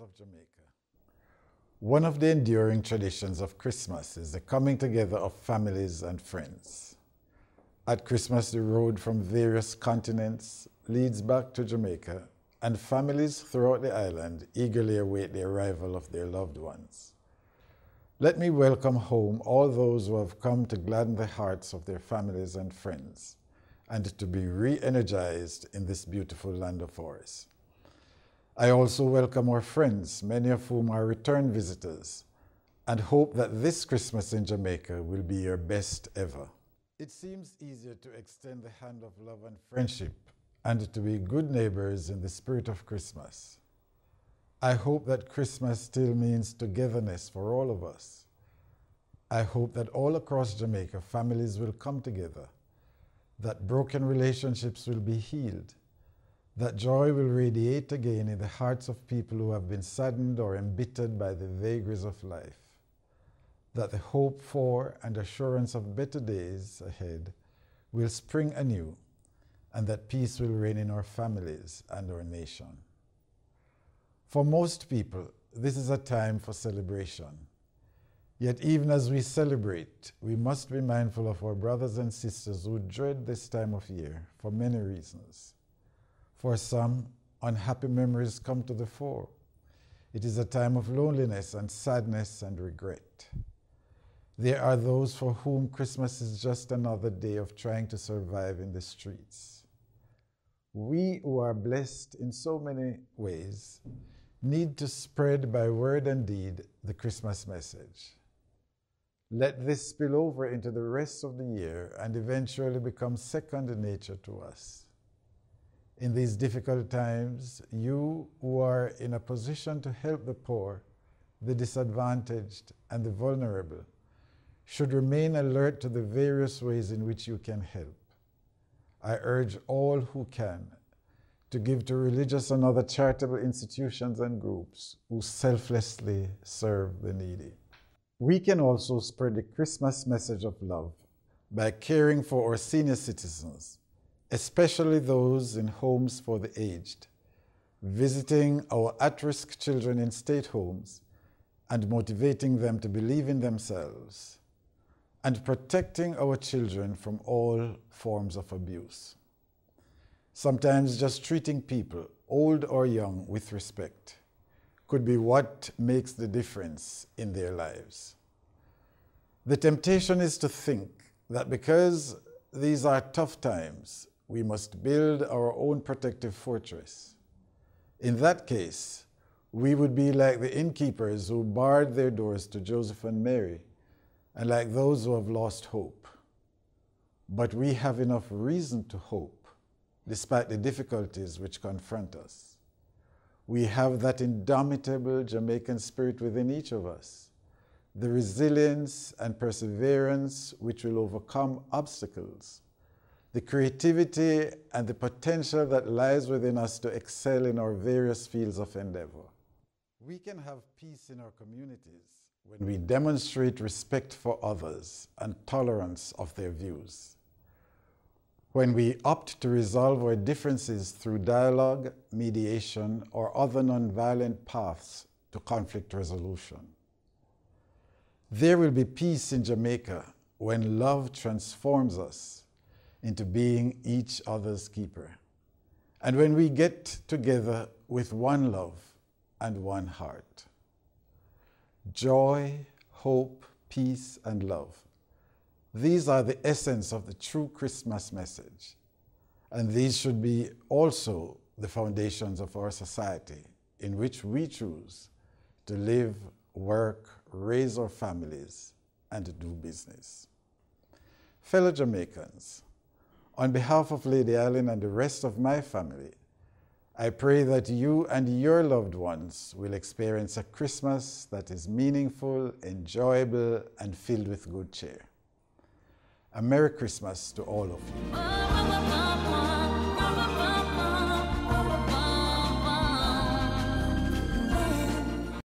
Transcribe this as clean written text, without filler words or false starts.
of Jamaica. One of the enduring traditions of Christmas is the coming together of families and friends. At Christmas, the road from various continents leads back to Jamaica, and families throughout the island eagerly await the arrival of their loved ones. Let me welcome home all those who have come to gladden the hearts of their families and friends, and to be re-energized in this beautiful land of ours. I also welcome our friends, many of whom are return visitors, and hope that this Christmas in Jamaica will be your best ever. It seems easier to extend the hand of love and friendship and to be good neighbors in the spirit of Christmas. I hope that Christmas still means togetherness for all of us. I hope that all across Jamaica, families will come together, that broken relationships will be healed, that joy will radiate again in the hearts of people who have been saddened or embittered by the vagaries of life, that the hope for and assurance of better days ahead will spring anew, and that peace will reign in our families and our nation. For most people, this is a time for celebration. Yet even as we celebrate, we must be mindful of our brothers and sisters who dread this time of year for many reasons. For some, unhappy memories come to the fore. It is a time of loneliness and sadness and regret. There are those for whom Christmas is just another day of trying to survive in the streets. We who are blessed in so many ways need to spread by word and deed the Christmas message. Let this spill over into the rest of the year and eventually become second nature to us. In these difficult times, you who are in a position to help the poor, the disadvantaged, and the vulnerable should remain alert to the various ways in which you can help. I urge all who can to give to religious and other charitable institutions and groups who selflessly serve the needy. We can also spread the Christmas message of love by caring for our senior citizens, especially those in homes for the aged, visiting our at-risk children in state homes and motivating them to believe in themselves, and protecting our children from all forms of abuse. Sometimes just treating people, old or young, with respect could be what makes the difference in their lives. The temptation is to think that because these are tough times, we must build our own protective fortress. In that case, we would be like the innkeepers who barred their doors to Joseph and Mary, and like those who have lost hope. But we have enough reason to hope, despite the difficulties which confront us. We have that indomitable Jamaican spirit within each of us, the resilience and perseverance which will overcome obstacles, the creativity and the potential that lies within us to excel in our various fields of endeavor. We can have peace in our communities when we demonstrate respect for others and tolerance of their views. When we opt to resolve our differences through dialogue, mediation, or other nonviolent paths to conflict resolution. There will be peace in Jamaica when love transforms us into being each other's keeper, and when we get together with one love and one heart. Joy, hope, peace, and love. These are the essence of the true Christmas message, and these should be also the foundations of our society in which we choose to live, work, raise our families, and to do business. Fellow Jamaicans, on behalf of Lady Island and the rest of my family, I pray that you and your loved ones will experience a Christmas that is meaningful, enjoyable, and filled with good cheer. A Merry Christmas to all of you.